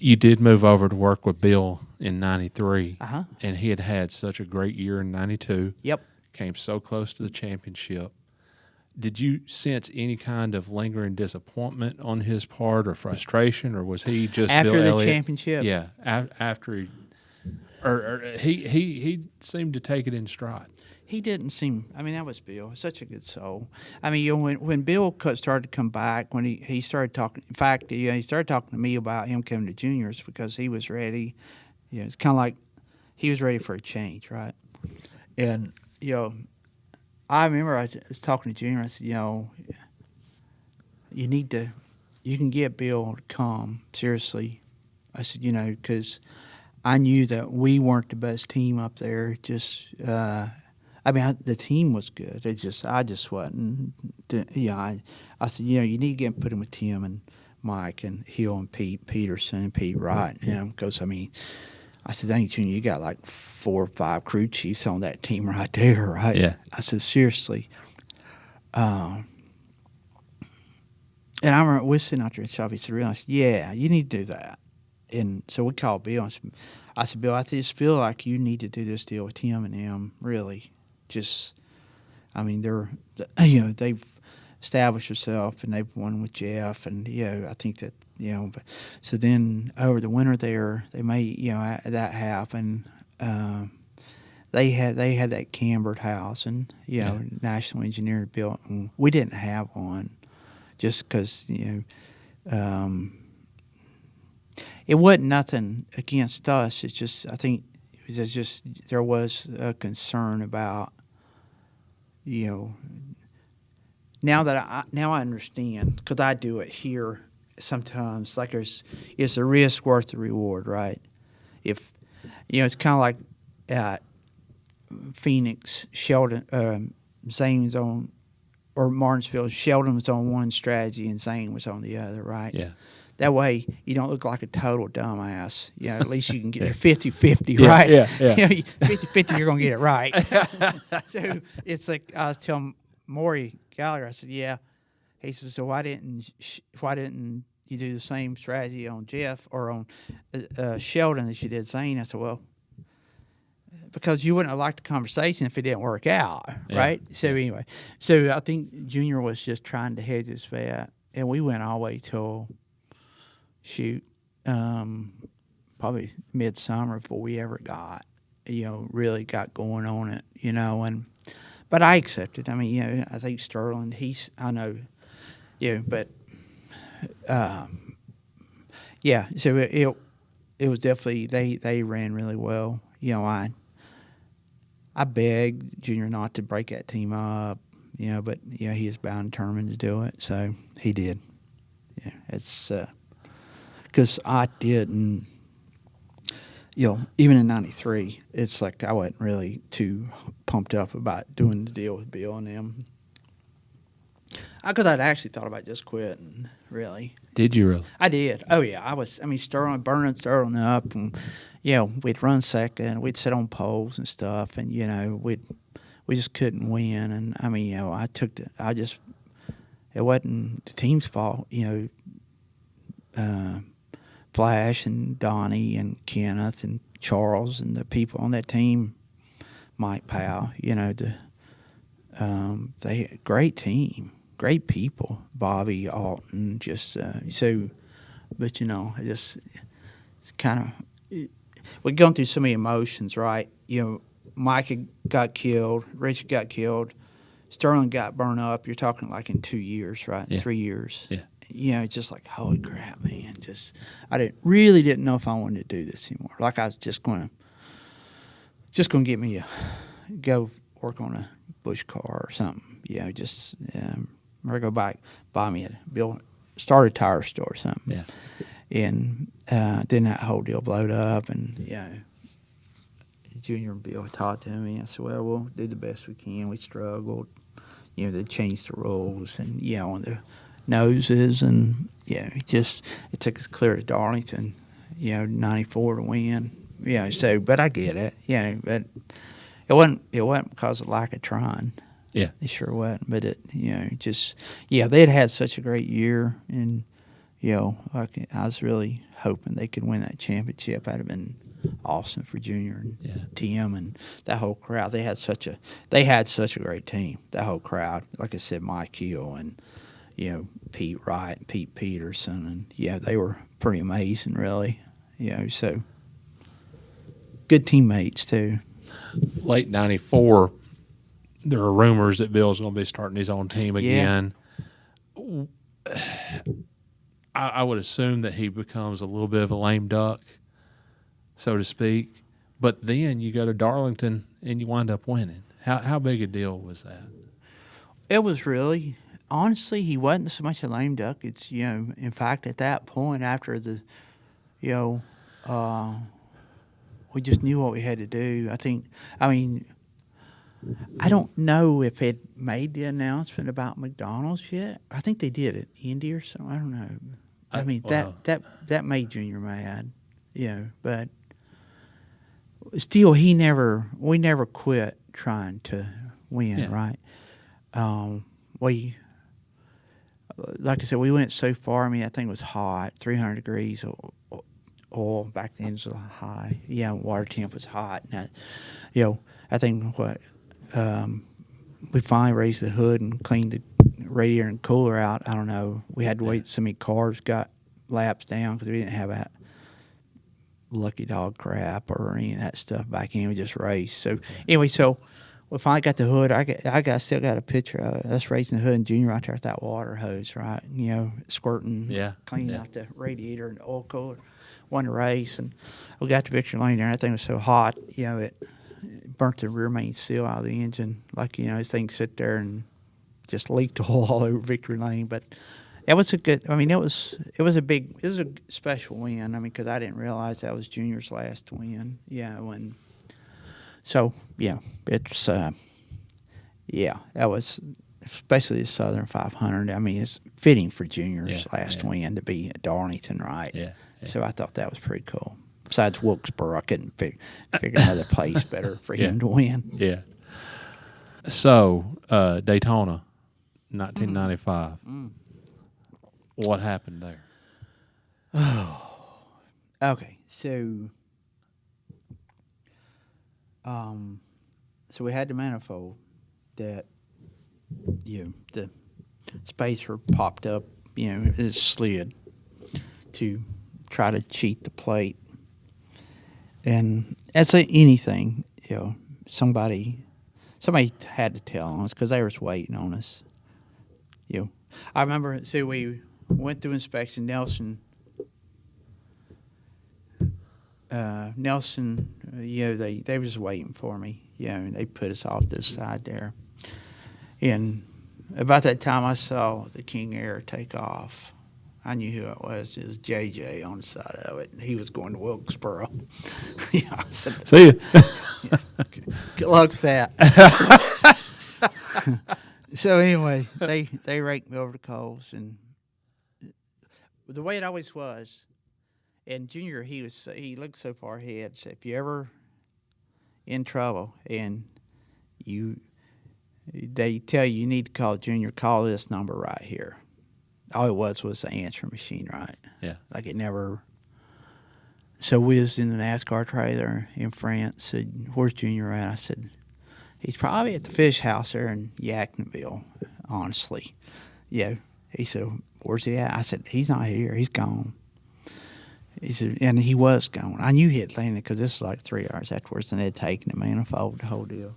You did move over to work with Bill in '93, Uh-huh. and he had such a great year in '92. Yep. Came so close to the championship. Did you sense any kind of lingering disappointment on his part or frustration, or was he just After Bill the Elliott? championship? Yeah, after he, or he seemed to take it in stride. He didn't seem. I mean, that was Bill. Such a good soul. I mean, when Bill started to come back, when he started talking. In fact, he started talking to me about him coming to juniors because he was ready. It's kind of like he was ready for a change, right? And I remember I was talking to Junior. I said, you need to, you can get Bill to come seriously. I said, because I knew that we weren't the best team up there. Just the team was good. I just wasn't. I said, you need to get put him with Tim and Mike and Hill and Pete Peterson and Pete Wright. Because I said, dang, Junior, you got like 4 or 5 crew chiefs on that team right there, right? Yeah. I said, seriously. And I remember we sitting out there in the shop. He said, really? I said, yeah, you need to do that. And so we called Bill. I said, Bill, I just feel like you need to do this deal with Tim and them, really. They've established themselves and they've won with Jeff, and I think that But so then over the winter there, they made that happen. They had that cambered house, and National Engineer built, and we didn't have one, just because it wasn't nothing against us. It's just I think there was a concern about now I understand, because I do it here sometimes. Like is the risk worth the reward, right? If it's kind of like at Phoenix, Sheldon, Zane was on, or Martinsville, Sheldon was on one strategy and Zane was on the other, right? Yeah. That way you don't look like a total dumbass. At least you can get 50-50, right? Yeah. 50-50, you're going to get it right. So it's like I was telling Maury Gallagher, I said, yeah. He said, so why didn't you do the same strategy on Jeff or on Sheldon as you did Zane? I said, well, because you wouldn't have liked the conversation if it didn't work out, right? So anyway, I think Junior was just trying to hedge his bet, and we went all the way till probably midsummer before we ever really got going on it, but I accepted. I mean, I think Sterling, I know, but so it was definitely they ran really well. I begged Junior not to break that team up, but he is bound and determined to do it, so he did. Yeah, it's because I didn't. Even in '93, it's like I wasn't really too pumped up about doing the deal with Bill and them. Because I'd actually thought about just quitting, really. Did you really? I did. Oh, yeah. Sterling, burning Sterling up, and, we'd run second, we'd sit on poles and stuff, and, we just couldn't win. And, it wasn't the team's fault, Flash and Donnie and Kenneth and Charles and the people on that team, Mike Powell, they had a great team, great people, Bobby Alton, but it's kind of, we're going through so many emotions, right? Mike got killed, Richard got killed, Sterling got burned up. You're talking like in 2 years, right? Yeah. 3 years. Yeah. It's just like, holy crap, man! I didn't know if I wanted to do this anymore. Like I was just going to get me go work on a Bush car or something. Or go buy me start a tire store or something. Yeah. And then that whole deal blowed up, and Junior and Bill talked to me. I said, well, we'll do the best we can. We struggled. They changed the rules, and on the noses, and it took us clear to Darlington, 94 to win. But I get it. But it wasn't because of lack of trying. Yeah. It sure wasn't. But they had such a great year, and Like I was really hoping they could win that championship. That'd have been awesome for Junior and Tim and that whole crowd. They had such a great team. That whole crowd, like I said, Mike Hill and Pete Wright and Pete Peterson, and they were pretty amazing, really. So good teammates too. Late '94, there are rumors that Bill's going to be starting his own team again. I would assume that he becomes a little bit of a lame duck, so to speak. But then you go to Darlington and you wind up winning. How big a deal was that? It was really, honestly, he wasn't so much a lame duck. It's, in fact, at that point after the, we just knew what we had to do. I don't know if it made the announcement about McDonald's yet. I think they did at Indy or something. I don't know. That made Junior mad, but still we never quit trying to win, right? Like I said, we went so far. I think it was hot, 300 degrees. Oil back then was high. Water temp was hot. And I think we finally raised the hood and cleaned the radiator and cooler out. I don't know. We had to wait so many cars got laps down because we didn't have that lucky dog crap or any of that stuff back in. We just raced. So anyway, we finally got the hood. I still got a picture of us raising the hood and Junior out there with that water hose, right? Squirting, cleaning out the radiator and the oil cooler. Won the race, and we got the picture laying there. That thing was so hot, it burnt the rear main seal out of the engine. Like, this thing sit there and just leaked oil all over Victory Lane. But it was a good. It was a special win. Because I didn't realize that was Junior's last win. It's that was especially the Southern 500. It's fitting for Junior's last win to be at Darlington, right? Yeah. So I thought that was pretty cool. Besides Wilkesboro, I couldn't figure another place better for him to win. Yeah. So, Daytona, 1995. What happened there? Oh, okay. So we had the manifold that, the spacer popped up, it slid to try to cheat the plate. And as anything, somebody had to tell us because they was waiting on us. I remember, we went through inspection. Nelson, they was waiting for me. And they put us off this side there. And about that time, I saw the King Air take off. I knew who it was. It was JJ on the side of it. And he was going to Wilkesboro. I said, see you. Good luck with that. So anyway, they raked me over the coals, and the way it always was. And Junior, he looked so far ahead. So if you ever in trouble and they tell you need to call Junior, call this number right here. All it was the answering machine, right? Yeah. Like it never. So we was in the NASCAR trailer in France. Said, "Where's Junior at?" I said, "He's probably at the fish house there in Yadkinville." Honestly, He said, "Where's he at?" I said, "He's not here. He's gone." He said, and he was gone. I knew he had landed because this was like 3 hours afterwards, and they'd taken the manifold, the whole deal.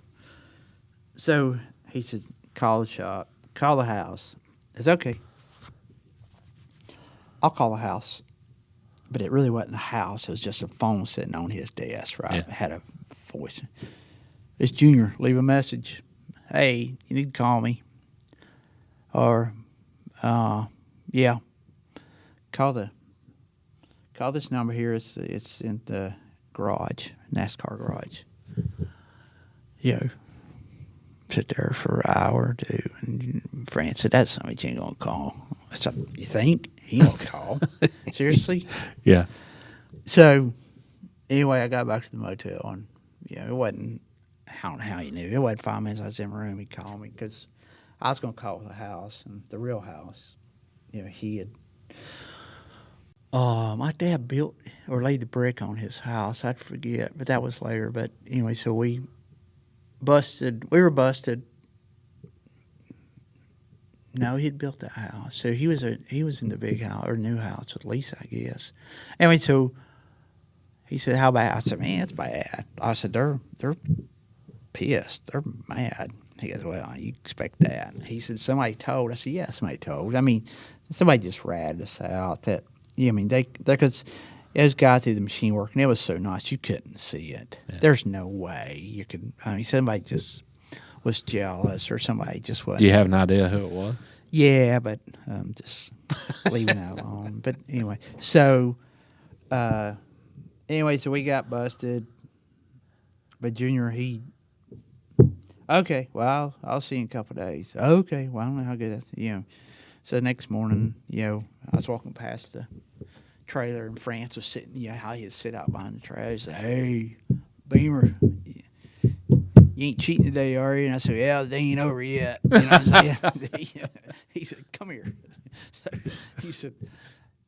So he said, "Call the shop, call the house." I said, "Okay. I'll call the house." But it really wasn't a house. It was just a phone sitting on his desk, right? Yeah. It had a voice. "It's Junior. Leave a message. Hey, you need to call me." Or, call this number here. It's in the garage, NASCAR garage. Sit there for an hour or two. And Fran said, "That's somebody you ain't going to call." I said, "You think? He won't call." Seriously? Yeah. So, anyway, I got back to the motel, and, it wasn't, I don't know how he knew. It wasn't 5 minutes I was in my room, he called me, because I was going to call the house, and the real house. He had My dad built or laid the brick on his house. I'd forget, but that was later. But anyway, so we were busted. No, he'd built the house. So he was in the big house or new house with Lisa, I guess. Anyway, so he said, "How bad?" I said, "Man, it's bad." I said, "They're pissed. They're mad." He goes, "Well, you expect that." He said, "Somebody told." I said, "Yeah, somebody told." I mean, somebody just ratted us out. That I mean, they because those guys did the machine work, and it was so nice you couldn't see it. Yeah. There's no way you could. I mean, somebody just was jealous, or somebody just wasn't. Do you have an idea who it was? Yeah, but just leaving that alone. But anyway, so so we got busted. But Junior, okay, well, I'll see you in a couple of days. Okay, well, I don't know how good that's, So the next morning, I was walking past the trailer, and France was sitting, how he'd sit out behind the trailer. He said, "Hey, Beamer, you ain't cheating today, are you?" And I said, "Yeah, they ain't over yet." He said, "Come here." So he said,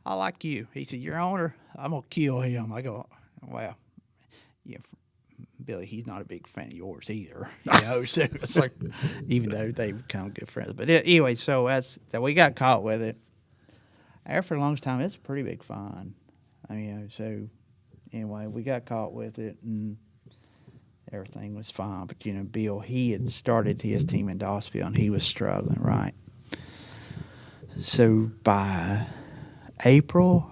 "I like you." He said, "Your owner, I'm going to kill him." I go, "Wow, yeah, Billy, he's not a big fan of yours either." So it's like, even though they become good friends. But anyway, so that we got caught with it. After a long time, it's pretty big fine. I mean, so anyway, we got caught with it, and everything was fine. But, Bill, he had started his team in Dawsville, and he was struggling, right? So by April,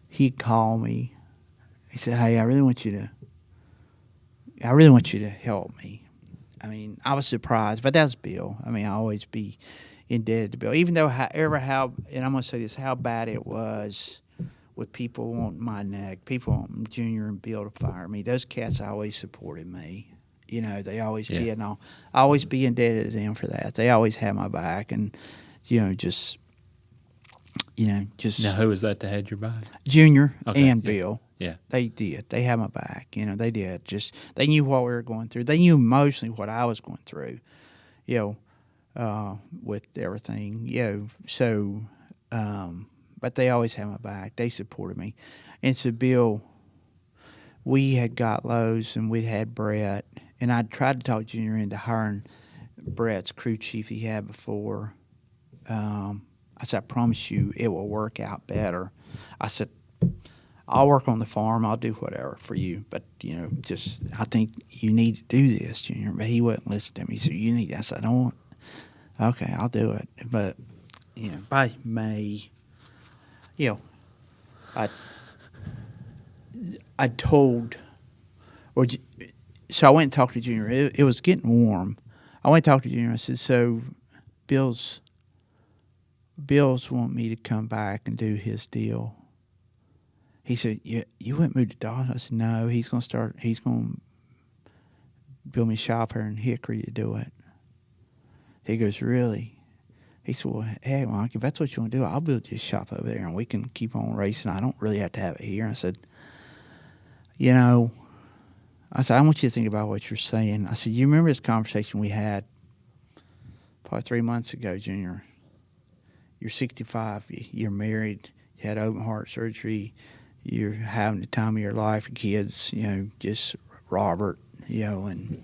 he'd call me. He said, "Hey, I really want you to help me." I mean, I was surprised, but that's Bill. I mean, I always be indebted to Bill, even though and I'm going to say this, how bad it was with people wanting my neck, people wanting Junior and Bill to fire me. Those cats always supported me. They always did, and I'll always be indebted to them for that. They always had my back, and just. Now, who was that that had your back? Junior and Bill. Yeah. They did. They had my back. They did. They knew what we were going through. They knew emotionally what I was going through, with everything, So, but they always had my back. They supported me. And so, Bill, we had got Lowe's, and we'd had Brett, and I tried to talk Junior into hiring Brett's crew chief he had before. I said, "I promise you it will work out better." I said, "I'll work on the farm. I'll do whatever for you. But, I think you need to do this, Junior." But he wouldn't listen to me. He said, "You need that." I said, "I don't want." Okay, I'll do it. But, by May, I told, so I went and talked to Junior. It was getting warm. I went and talked to Junior. I said, "So Bill's want me to come back and do his deal." He said, "You wouldn't move to Dawson?" I said, "No, he's going to build me a shop here in Hickory to do it." He goes, "Really?" He said, "Well, hey, Mike, if that's what you want to do, I'll build you a shop over there, and we can keep on racing. I don't really have to have it here." And I said, "I want you to think about what you're saying." I said, "You remember this conversation we had probably 3 months ago, Junior? You're 65, you're married, you had open heart surgery, you're having the time of your life, your kids, just Robert, and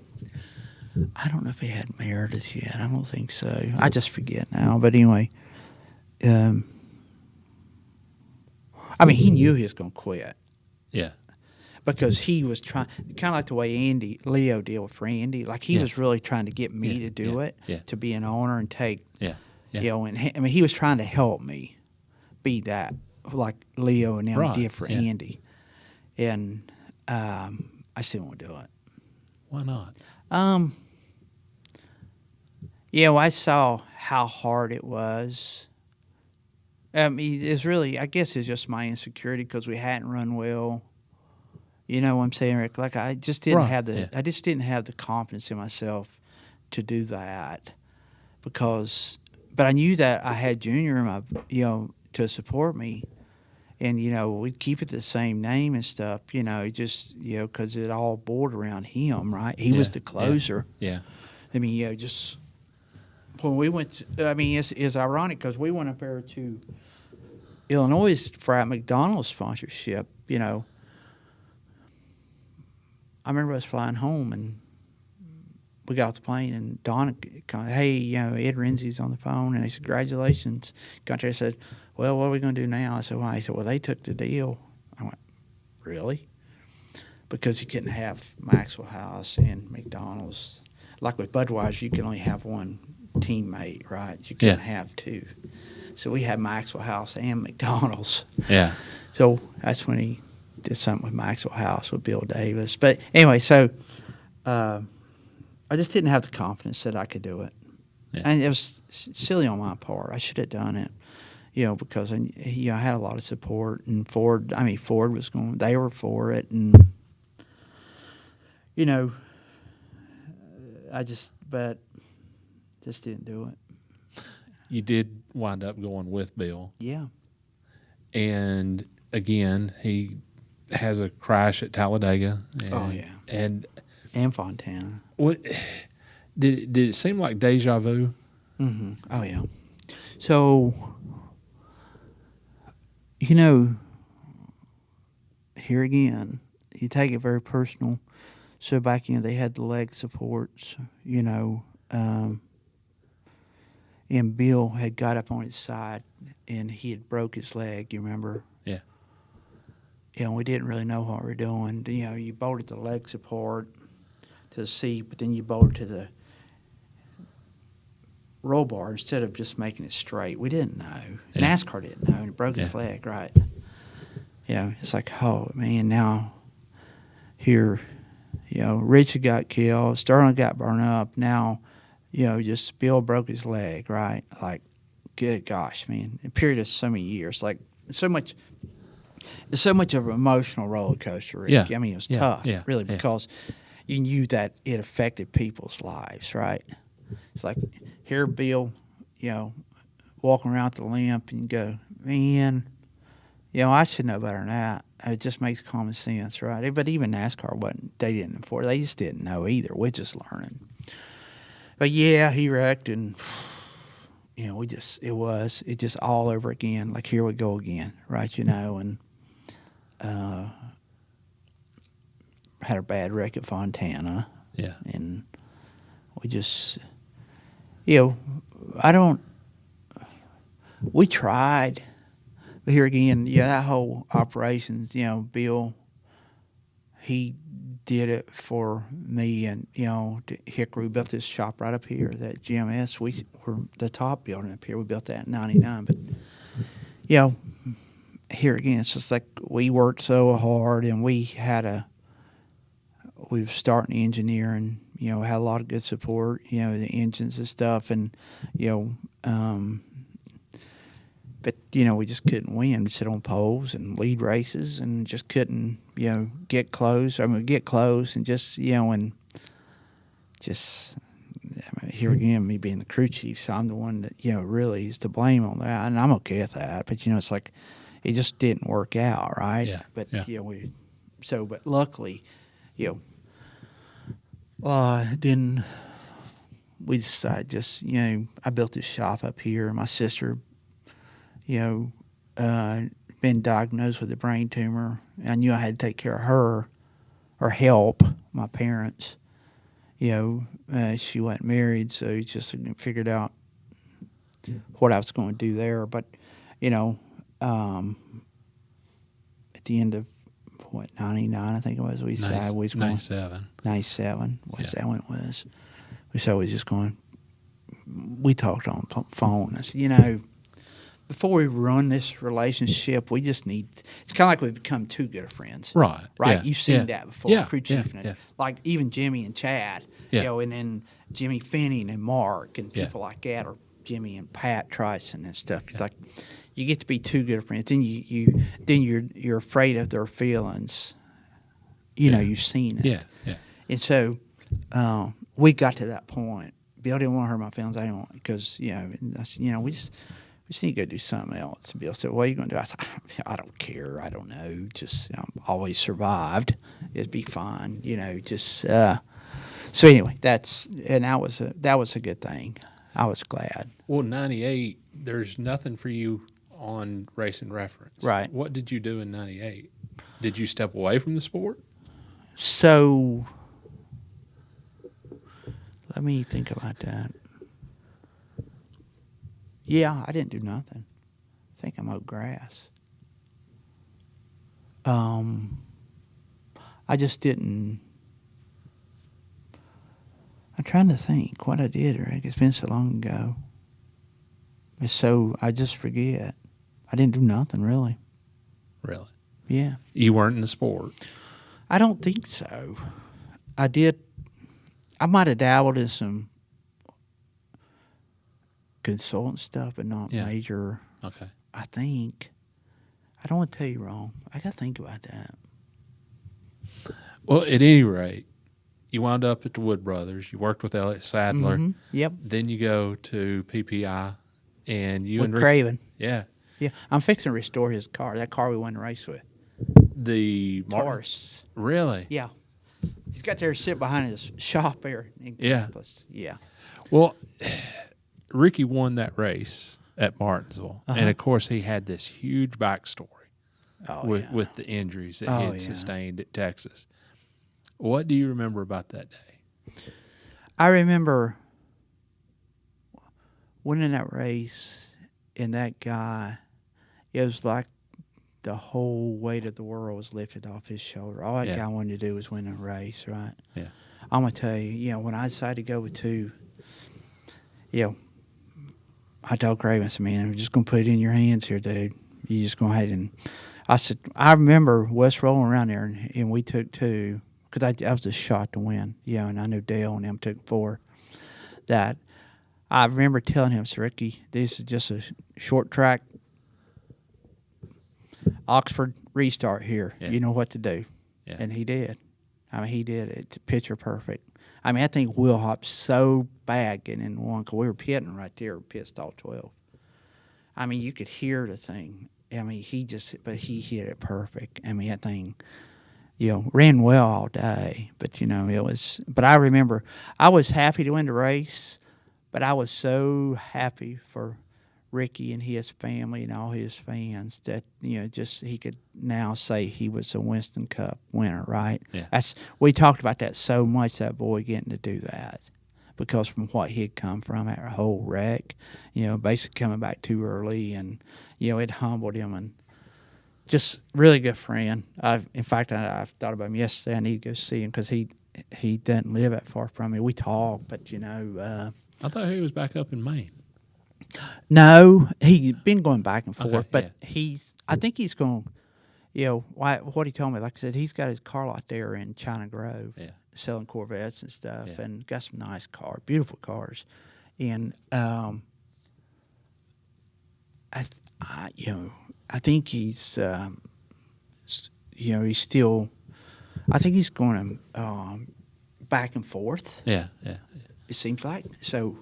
I don't know if he had Meredith yet. I don't think so. I just forget now. But anyway, I mean, he knew he was going to quit. Yeah. Because he was trying, kind of like the way Leo did with Randy. Like he was really trying to get me to do it, to be an owner and take. Yeah. And he was trying to help me be that, like Leo and them did for Andy. And I still won't do it. Why not? I saw how hard it was. It's really, I guess it's just my insecurity because we hadn't run well. You know what I'm saying, Rick? Like I just didn't have the confidence in myself to do that but I knew that I had Junior in my, to support me, and we'd keep it the same name and stuff, just because it all bored around him, right? He was the closer. Yeah. I mean, just when we went, it's ironic because we went up there to Illinois for our McDonald's sponsorship, you know. I remember us flying home and we got off the plane and Donna kind of, hey, you know, Ed Renzi's on the phone and he said, congratulations. Country, I said, well, what are we going to do now? I said, why? He said, well, they took the deal. I went, really? Because you couldn't have Maxwell House and McDonald's. Like with Budweiser, you can only have one teammate, right? You couldn't have two. So we had Maxwell House and McDonald's. Yeah. So that's when he did something with Maxwell House with Bill Davis. But anyway, so I just didn't have the confidence that I could do it. Yeah. And it was silly on my part. I should have done it, you know, because I had a lot of support. And Ford was going, they were for it. And, you know, but just didn't do it. You did wind up going with Bill. Yeah. And again, he has a crash at Talladega. And Fontana. What did it seem like deja vu? Mm-hmm. Oh yeah. So, you know, here again, you take it very personal. So back in, they had the leg supports, you know, and Bill had got up on his side and he had broke his leg. You remember? Yeah. You know, we didn't really know what we were doing. You know, you bolted the leg support to the seat, but then you bolted to the roll bar instead of just making it straight. We didn't know. Yeah. NASCAR didn't know, and it broke his leg, right? You know, it's like, oh, man, now here, you know, Richard got killed, Sterling got burned up. Now, you know, just Bill broke his leg, right? Like, good gosh, man. A period of so many years. Like, it's so much of an emotional roller coaster, Rick. Yeah. I mean, it was tough, really, because you knew that it affected people's lives, right? It's like, here, Bill, you know, walking around with the limp, and you go, man, you know, I should know better than that. It just makes common sense, right? But even NASCAR they didn't enforce. They just didn't know either. We're just learning. But yeah, he wrecked, and you know, it just all over again. Like, here we go again, right? You know, and had a bad wreck at Fontana. Yeah. And we just, you know, we tried. But here again, yeah, that whole operations, you know, Bill, he did it for me, and, you know, Hickory built this shop right up here, that GMS. We were the top building up here. We built that in 99. But, you know, here again, it's just like we worked so hard, and we were starting engineering, you know, had a lot of good support, you know, the engines and stuff, and, you know, but, you know, we just couldn't win. We'd sit on poles and lead races and just couldn't, you know, get close. I mean, get close and just, you know, and just, I mean, here again, me being the crew chief, so I'm the one that, you know, really is to blame on that. And I'm okay with that. But, you know, it's like it just didn't work out, right? Yeah. But, you know, but luckily, you know, then we decided just, you know, I built this shop up here. My sister, you know, been diagnosed with a brain tumor. I knew I had to take care of her or help my parents. You know, she wasn't married, so just figured out what I was going to do there. But, you know, at the end of, 99, I think it was, we decided we was going. 97. 97, was that when it was? We said we was just going, we talked on the phone. I said, you know, before we run this relationship, we just need, it's kind of like we've become too good of friends. Right. Right? Yeah. You've seen that before, Yeah. crew chief. Yeah. Like even Jimmy and Chad, you know, and then Jimmy Finney and Mark and people like that, or Jimmy and Pat Tryson and stuff. It's like, you get to be too good of friends. Then you're afraid of their feelings. You know, you've seen it. Yeah. Yeah. And so we got to that point. Bill didn't want to hurt my feelings. I didn't want, because, you know, I said, you know, we just need to go do something else. And Bill said, what are you going to do? I said, I don't care. I don't know. Just, you know, always survived. It'd be fine. You know, just, so anyway, that was a good thing. I was glad. Well, 98, there's nothing for you on Racing Reference. Right. What did you do in 98? Did you step away from the sport? So let me think about that. Yeah, I didn't do nothing. I think I mowed grass. I just didn't. I'm trying to think what I did, Rick. It's been so long ago. It's so I just forget. I didn't do nothing really. Really? Yeah. You weren't in the sport? I don't think so. I did. I might have dabbled in some consultant stuff, but not major. Okay. I think. I don't want to tell you wrong. I got to think about that. Well, at any rate, you wound up at the Wood Brothers. You worked with Elliott Sadler. Mm-hmm. Yep. Then you go to PPI, and you With and Craven. Yeah. Yeah. I'm fixing to restore his car. That car we won the race with. The Taurus. Really? Yeah. He's got there to sit behind his shop there. Yeah. Yeah. Well, Ricky won that race at Martinsville, and of course he had this huge backstory with the injuries that he had sustained at Texas. What do you remember about that day? I remember winning that race, and that guy, it was like the whole weight of the world was lifted off his shoulder. All that guy wanted to do was win a race, right? Yeah. I'm going to tell you, when I decided to go with two, I told Craven, I said, man, I'm just going to put it in your hands here, dude. You just go ahead and, I said, I remember Wes rolling around there, and we took two, because I was a shot to win, and I knew Dale and them took four. That I remember telling him, so Ricky, this is just a short track Oxford restart here. Yeah. You know what to do. Yeah. And he did. I mean, he did it picture perfect. I mean, I think wheel hopped so bad getting in one, because we were pitting right there, pit stall 12. I mean, you could hear the thing. I mean, he hit it perfect. I mean, that thing, ran well all day. But, it was, but I remember I was happy to win the race, but I was so happy for Ricky and his family and all his fans that, just he could now say he was a Winston Cup winner, right? Yeah. We talked about that so much, that boy getting to do that, because from what he had come from, that whole wreck, basically coming back too early, and, it humbled him, and just really good friend. In fact, I thought about him yesterday. I need to go see him, because he doesn't live that far from me. We talk, but, I thought he was back up in Maine. No, he's been going back and forth, Okay, but I think he's going, what he told me, like I said, he's got his car lot there in China Grove, selling Corvettes and stuff, and got some nice cars, beautiful cars. And, I think he's, he's still, I think he's going back and forth. Yeah. It seems like. So,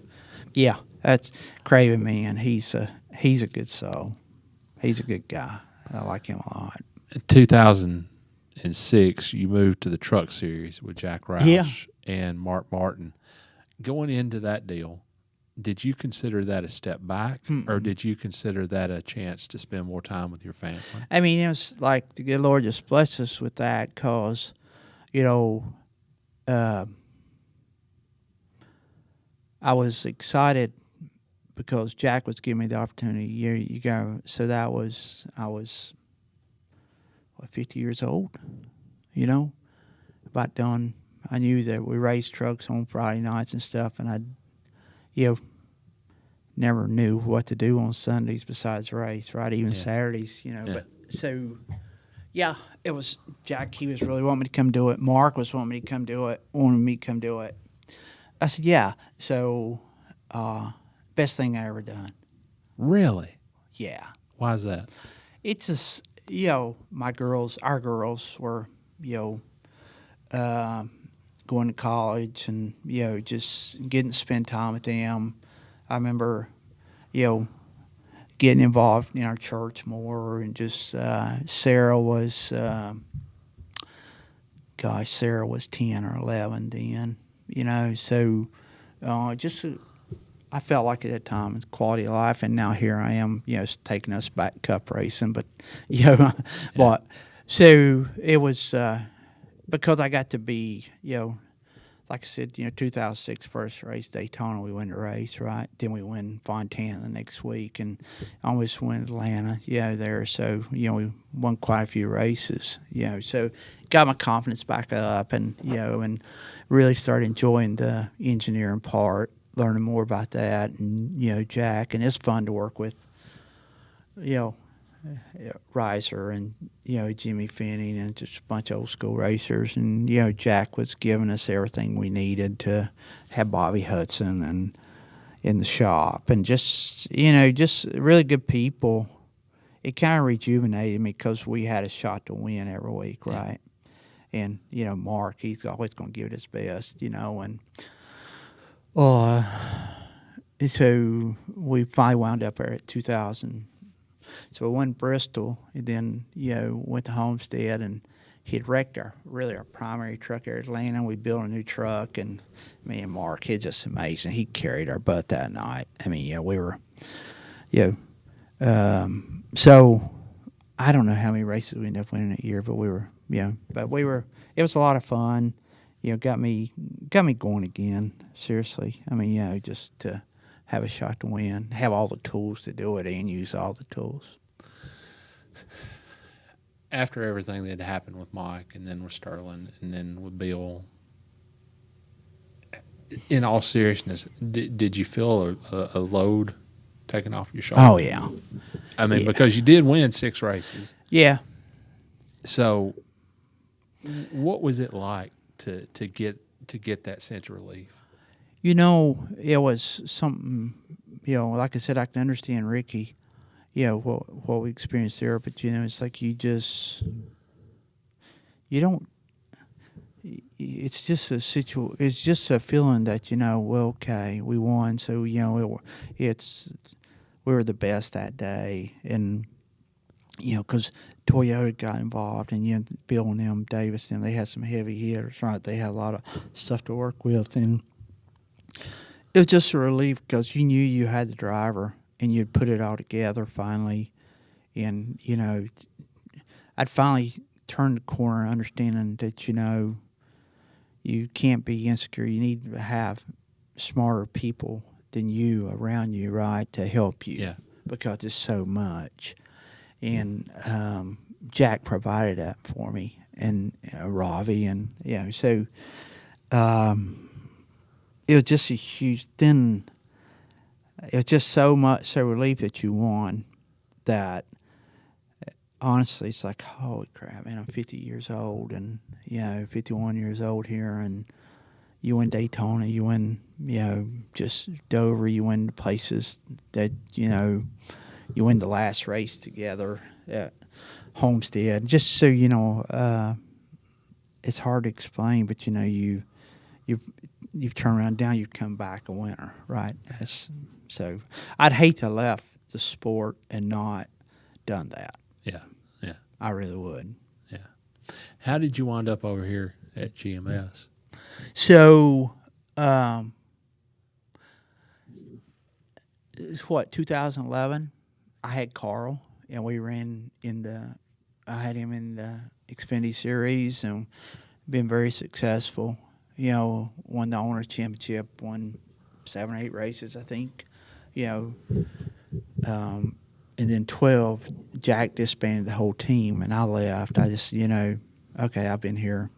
yeah, that's Craven, man. He's a good soul. He's a good guy. I like him a lot. In 2006, you moved to the Truck Series with Jack Roush and Mark Martin. Going into that deal, did you consider that a step back, or did you consider that a chance to spend more time with your family? I mean, it was like the good Lord just blessed us with that, because, I was excited because Jack was giving me the opportunity. You go. So I was 50 years old, about done. I knew that we raced trucks on Friday nights and stuff, and I, never knew what to do on Sundays besides race, right? Even Saturdays, But so, it was Jack. He was really wanting me to come do it. Mark was wanting me to come do it. I said, yeah. So, best thing I ever done. Really? Yeah. Why is that? It's just, our girls were, going to college, and, just getting to spend time with them. I remember, getting involved in our church more, and just, Sarah was 10 or 11 then. So just I felt like at that time it's quality of life, and now here I am, taking us back cup racing. But but so it was because I got to be, like I said, 2006 first race Daytona, we win the race, right? Then we win Fontana the next week, and almost win Atlanta, there. So we won quite a few races, So got my confidence back up, and and really started enjoying the engineering part, learning more about that, and Jack, and it's fun to work with, Riser and Jimmy Finning and just a bunch of old school racers, and Jack was giving us everything we needed to have Bobby Hudson and in the shop, and just really good people. It kind of rejuvenated me because we had a shot to win every week, right? And Mark, he's always going to give it his best, and so we finally wound up there at 2000. So we won Bristol, and then went to Homestead, and he'd wrecked our primary truck at Atlanta. We built a new truck, and me and Mark, he's just amazing. He carried our butt that night. I mean, we were, so I don't know how many races we ended up winning that year, but we were. It was a lot of fun. Got me going again. Seriously, I mean, just to have a shot to win, have all the tools to do it, and use all the tools. After everything that had happened with Mike, and then with Sterling, and then with Bill, in all seriousness, did you feel a load taken off your shoulders? Oh yeah. I mean, because you did win 6 races. Yeah. So, what was it like to get that sense of relief? It was something, like I said, I can understand Ricky, what we experienced there, but, it's like it's just it's just a feeling that, okay, we won, so, we were the best that day, and, because Toyota got involved, and, Bill and them, Davis, and they had some heavy hitters, right? They had a lot of stuff to work with, and it was just a relief because you knew you had the driver and you'd put it all together finally. And, I'd finally turned the corner understanding that, you can't be insecure. You need to have smarter people than you around you, right, to help you. Yeah. Because it's so much. And Jack provided that for me, and Ravi, and, so... it was just a huge thing. It was just so relief that you won that honestly it's like, holy crap, man, I'm 50 years old and 51 years old here, and you win Daytona, you win just Dover, you win places that you win the last race together at Homestead. Just so it's hard to explain, but you've turned around, now you've come back a winner, right? So I'd hate to have left the sport and not done that. Yeah. I really would. Yeah. How did you wind up over here at GMS? So, it's 2011? I had Carl, and we ran I had him in the Xfinity Series, and been very successful. Won the Owners Championship, won 7 or 8 races, I think. And then 12, Jack disbanded the whole team, and I left. I just, okay, I've been here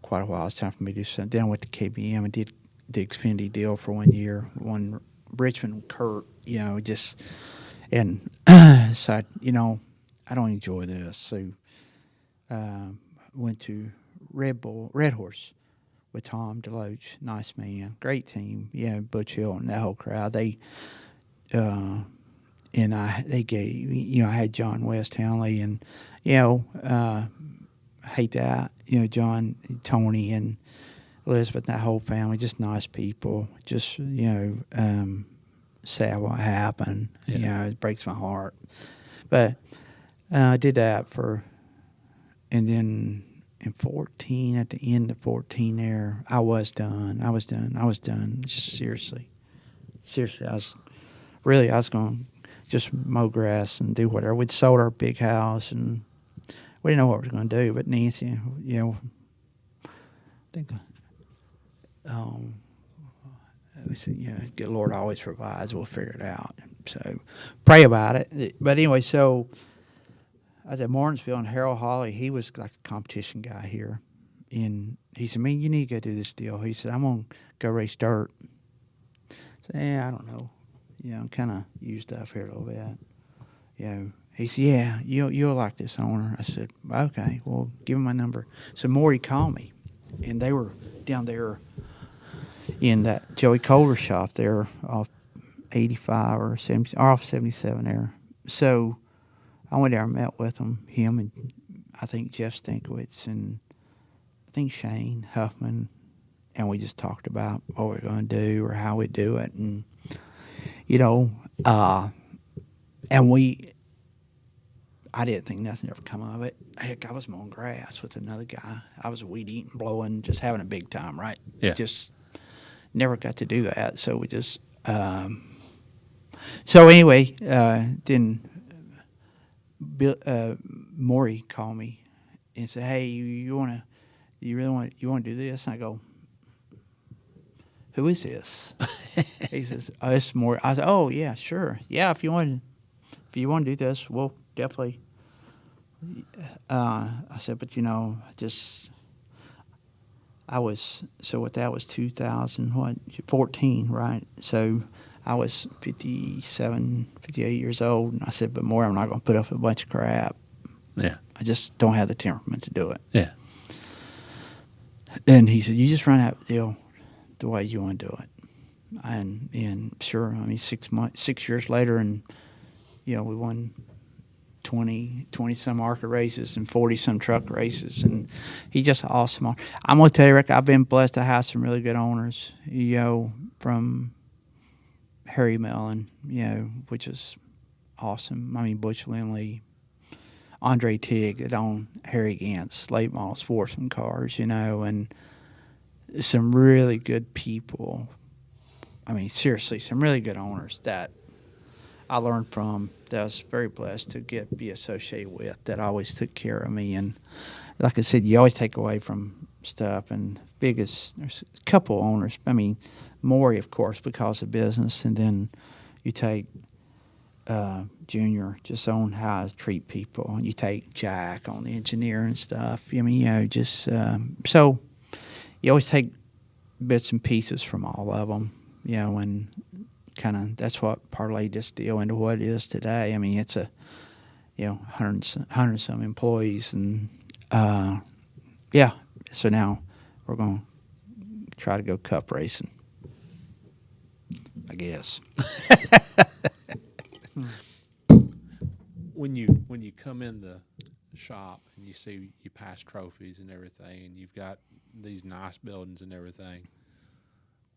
quite a while. It's time for me to do something. Then I went to KBM and did the Xfinity deal for 1 year. Won Richmond, Kurt, and so, I don't enjoy this. So went to Red Horse with Tom DeLoach, nice man, great team. Butch Hill and that whole crowd. They gave, I had John West Townley, and hate that, John, Tony, and Elizabeth, and that whole family, just nice people. Just sad what happened. It breaks my heart. But I did that and then. In 14, at the end of 14 there, I was done. Just seriously. seriously, I was going to just mow grass and do whatever. We'd sold our big house, and we didn't know what we were going to do. But Nancy, I think, we said, good Lord always provides. We'll figure it out. So pray about it. But anyway, so I was at Martinsville, and Harold Hawley, he was like a competition guy here. And he said, man, you need to go do this deal. He said, I'm going to go race dirt. I said, I don't know. I'm kind of used up here a little bit. He said, yeah, you'll like this owner. I said, okay, well, give him my number. So Maury called me, and they were down there in that Joey Colder shop there off 85 or 70, or off 77 there. So I went there and met with him and I think Jeff Stankiewicz and I think Shane Huffman, and we just talked about what we're going to do or how we do it. And, I didn't think nothing ever come of it. Heck, I was mowing grass with another guy. I was weed eating, blowing, just having a big time, right? Yeah. Just never got to do that. So we just, so anyway, then Maury called me and said, hey, you want to do this? And I go, who is this? He says, oh, it's Maury. I said, oh yeah, sure. Yeah, if you want to do this, we'll definitely. I said, but that was 2014, right? So I was 57, 58 years old, and I said, but more, I'm not going to put up a bunch of crap. Yeah. I just don't have the temperament to do it. Yeah. And he said, you just run that deal the way you want to do it. And sure, 6 years later, and we won 20 some ARCA races and 40 some truck races, and he's just awesome. I'm gonna tell you, Rick, I've been blessed to have some really good owners. From Harry Mellon, which is awesome. Butch Lindley, Andre Tigg that owned Harry Gant's late model sportsman cars, and some really good people. Seriously, some really good owners that I learned from, that I was very blessed to be associated with, that always took care of me. And like I said, you always take away from stuff. And there's a couple owners. Maury, of course, because of business. And then you take Junior, just on how I treat people. And you take Jack on the engineering stuff. So you always take bits and pieces from all of them. And kind of that's what parlayed this deal into what it is today. It's a 100 some employees, and so now we're going to try to go cup racing, I guess. When you come in the shop and you see you pass trophies and everything, and you've got these nice buildings and everything,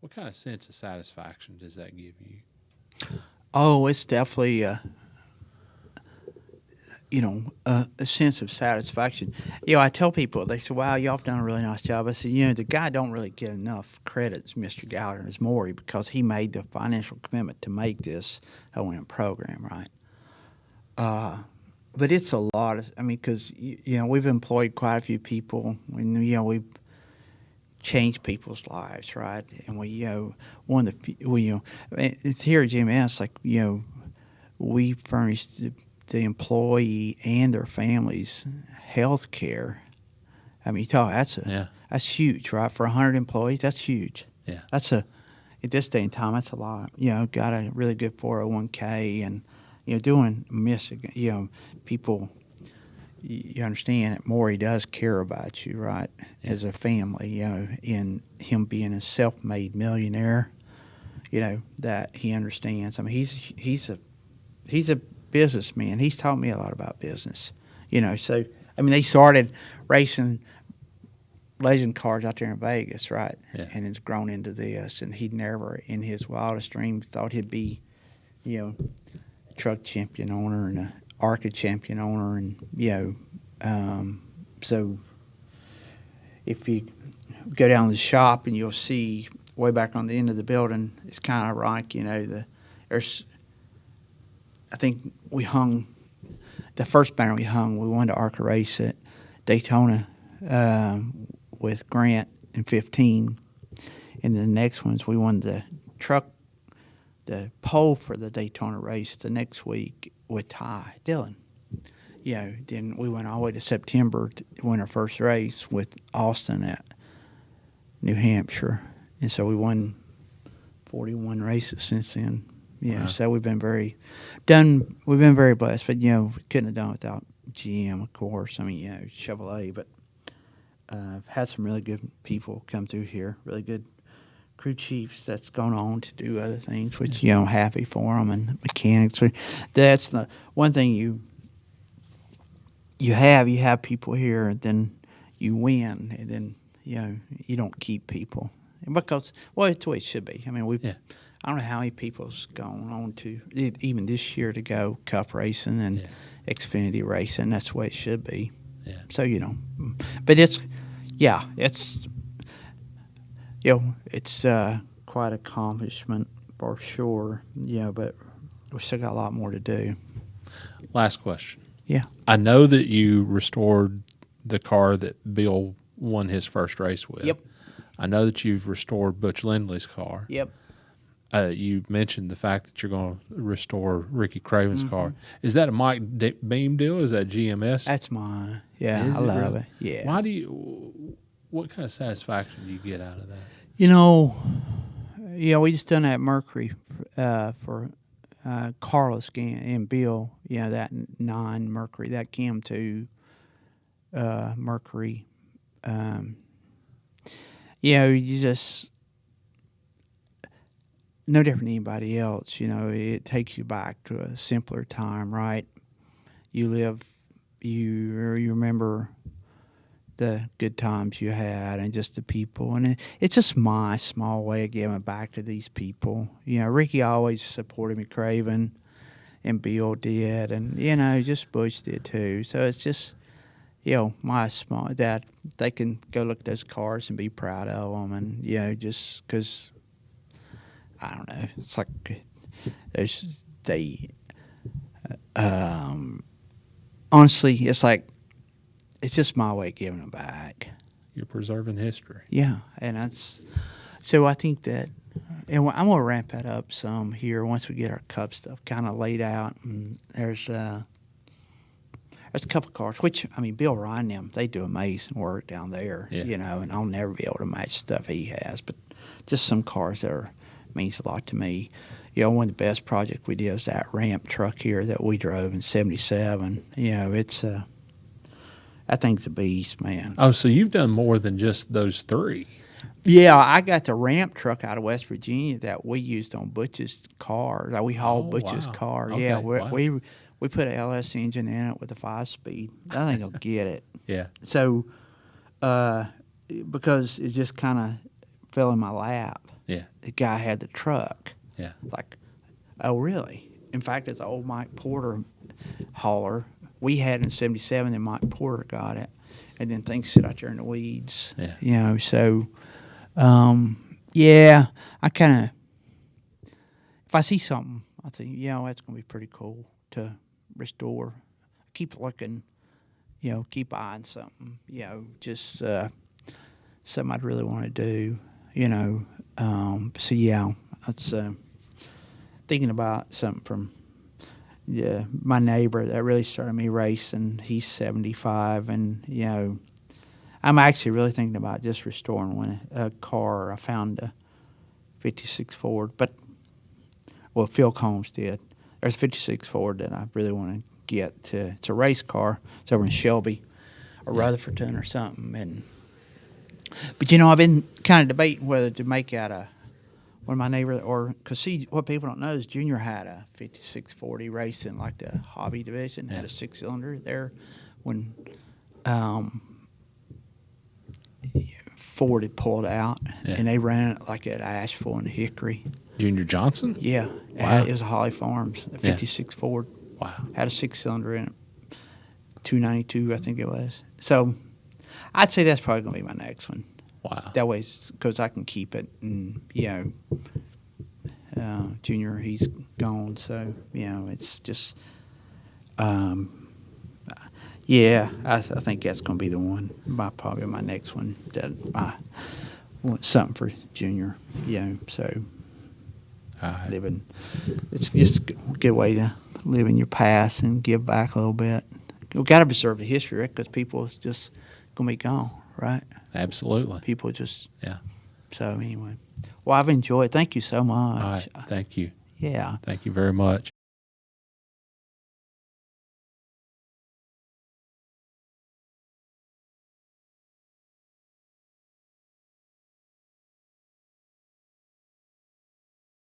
what kind of sense of satisfaction does that give you? Oh, it's definitely a sense of satisfaction. I tell people, they say, wow, y'all have done a really nice job. I said, the guy don't really get enough credit, Mr. Gallagher, as Maury, because he made the financial commitment to make this O&M program, right? But it's a lot of, because, we've employed quite a few people, and, we've change people's lives, right? And it's here at GMS, we furnish the employee and their families health care. That's huge, right? For 100 employees, that's huge. Yeah. At this day and time, that's a lot. Got a really good 401k, and people. You understand that Maury does care about you, right, as a family, in him being a self-made millionaire, that he understands. He's a businessman. He's taught me a lot about business, So, they started racing legend cars out there in Vegas, right, and it's grown into this. And he'd never, in his wildest dreams, thought he'd be, a truck champion owner and a ARCA champion owner, and so if you go down to the shop and you'll see way back on the end of the building. It's kind of ironic, I think we hung, the first banner we hung, we won the ARCA race at Daytona with Grant in 15. And the next ones, we won the pole for the Daytona race the next week with Ty Dillon. Then we went all the way to September to win our first race with Austin at New Hampshire. And so we won 41 races since then. Wow. So we've been very blessed. But, we couldn't have done it without GM, of course. I mean, Chevrolet. But I've had some really good people come through here, really good crew chiefs that's gone on to do other things, which, happy for them, and mechanics. That's the one thing you have people here, and then you win, and then, you don't keep people. Because, it's the way it should be. I mean, I don't know how many people's gone on to, even this year, to go Cup racing and Xfinity racing. That's the way it should be. Yeah. So, but it's quite an accomplishment for sure, but we still got a lot more to do. Last question. Yeah. I know that you restored the car that Bill won his first race with. Yep. I know that you've restored Butch Lindley's car. Yep. You mentioned the fact that you're going to restore Ricky Craven's car. Is that a Mike Beam deal? Is that GMS? That's mine. Yeah, I love it. Yeah. What kind of satisfaction do you get out of that? We just done that Mercury for Carlos and Bill. That 9 Mercury, that came to Mercury. You just no different than anybody else. It takes you back to a simpler time, right? You remember the good times you had and just the people. And it's just my small way of giving back to these people. Ricky always supported me, Craven, and Bill did. And, just Butch did too. So it's just, my small, that they can go look at those cars and be proud of them. And, just because, I don't know, it's like honestly, it's like, it's just my way of giving them back. You're preserving history. Yeah, and so I think that, and I'm going to ramp that up some here once we get our Cup stuff kind of laid out. And there's a couple of cars, which, I mean, Bill Ryan and them, they do amazing work down there, and I'll never be able to match stuff he has, but just some cars that means a lot to me. One of the best projects we did was that ramp truck here that we drove in '77. It's that thing's a beast, man. Oh, so you've done more than just those 3. Yeah, I got the ramp truck out of West Virginia that we used on Butch's car. That we hauled Butch's car. Okay, yeah, wow. we put an LS engine in it with a 5-speed. That thing will get it. Yeah. So, because it just kind of fell in my lap. Yeah. The guy had the truck. Yeah. Like, oh, really? In fact, it's an old Mike Porter hauler. We had it in '77, then Mike Porter got it. And then things sit out there in the weeds. Yeah. So, I kind of, if I see something, I think, that's going to be pretty cool to restore. Keep looking, keep eyeing something, just something I'd really want to do, that's thinking about something from my neighbor that really started me racing. He's 75, and I'm actually really thinking about just restoring a car. I found a '56 Ford, Phil Combs did. There's a '56 Ford that I really want to get to. It's a race car. It's over in Shelby or Rutherfordton or something. But I've been kind of debating whether to make out one of my neighbors, because see, what people don't know is Junior had a '56 40 racing, like the hobby division, had a 6-cylinder there when Ford had pulled out, and they ran it like at Asheville and Hickory. Junior Johnson? Yeah. Wow. It was a Holly Farms, a '56 Ford. Wow. Had a 6-cylinder in it, 292, I think it was. So I'd say that's probably going to be my next one. Wow. That way, because I can keep it, and Junior, he's gone, so it's just, I think that's going to be the one. Probably my next one. That I want something for Junior. So Right. living, it's just a good way to live in your past and give back a little bit. We've got to preserve the history, right? Because people is just going to be gone, right? Absolutely. People just, Yeah. So anyway. Well, I've enjoyed it. Thank you so much. All right. Thank you. Yeah. Thank you very much.